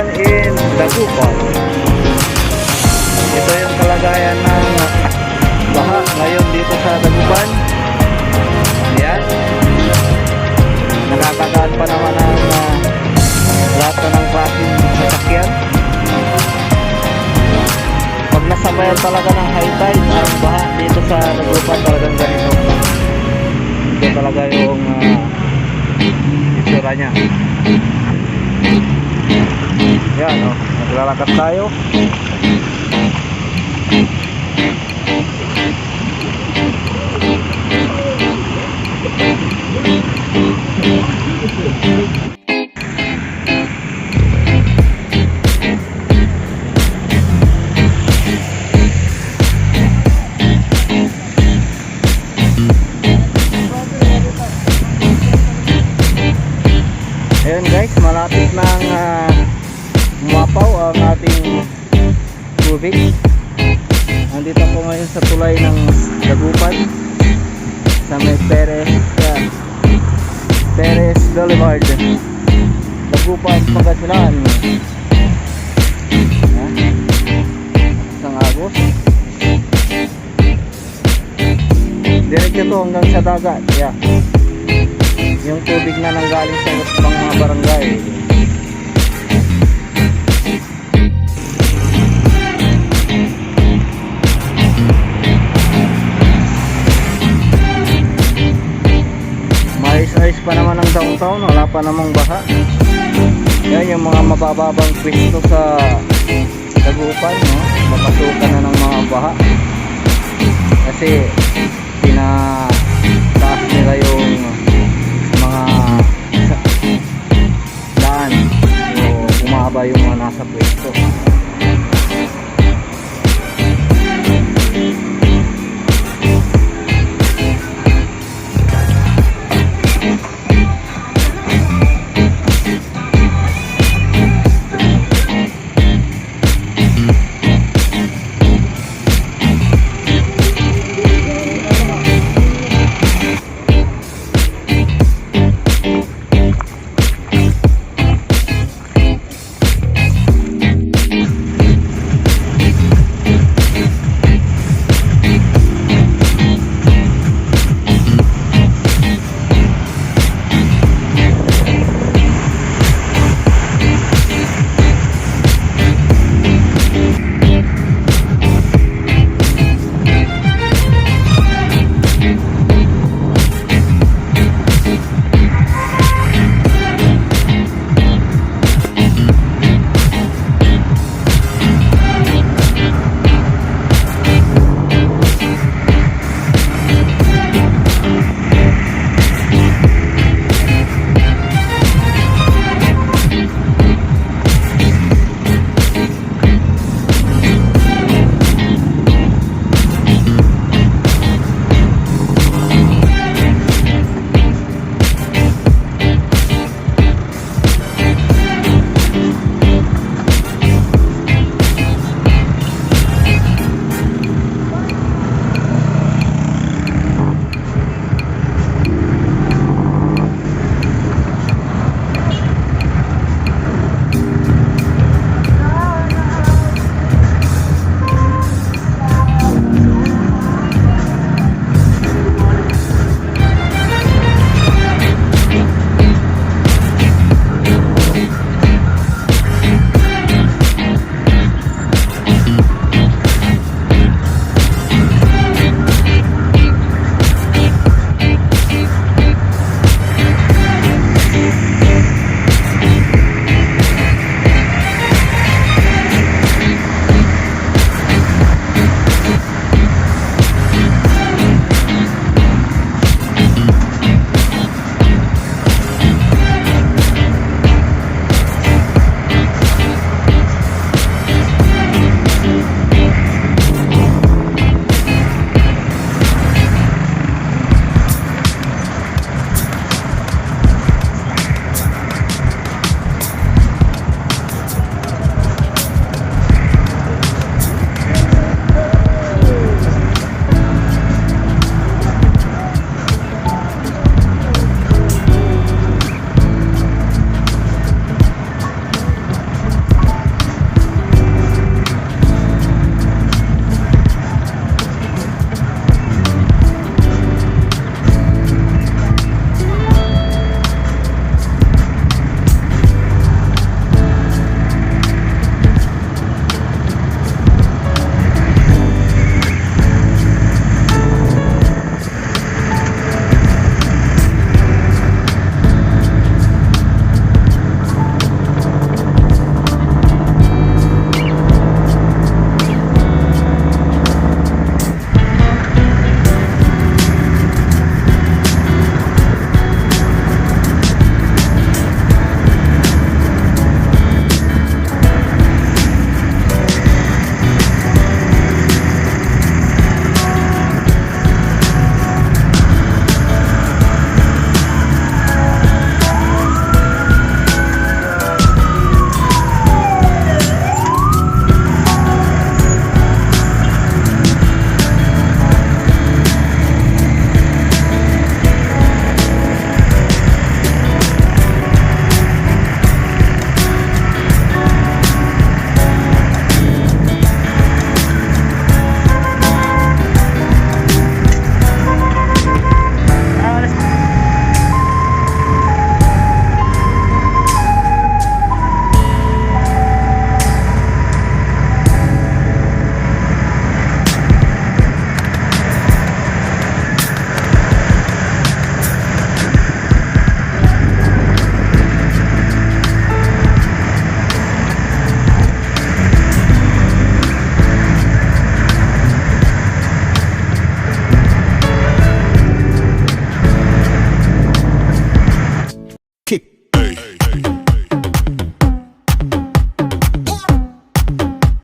Dagupan in Dagupan. Ito yung kalagayan ng baha ngayon dito sa Dagupan. Ayan, nakakagaan pa naman ang lahat na ng klaseng sasakyan. Pag nasabayan talaga ng high tide ang baha dito sa Dagupan, talagang ganito. Ito talaga yung itsura nya. Yan, naglalakad tayo. Ayan guys, malapit nang umapaw ang ating tubig. Nandito po ngayon sa tulay ng Dagupan sa may Perez Boulevard, Dagupan, Pangasinan. Isang Agos. Diretso to hanggang sa dagat. Yeah. Yung tubig na nanggaling sa ibang mga barangay. Mais-ayos pa naman ang downtown, wala pa namang baha. Yan yung mga mabababang pwesto sa Dagupan, no? Mapasukan na ng mga baha kasi pinataas nila yung mga daan, so umaba yung mga nasa pwesto.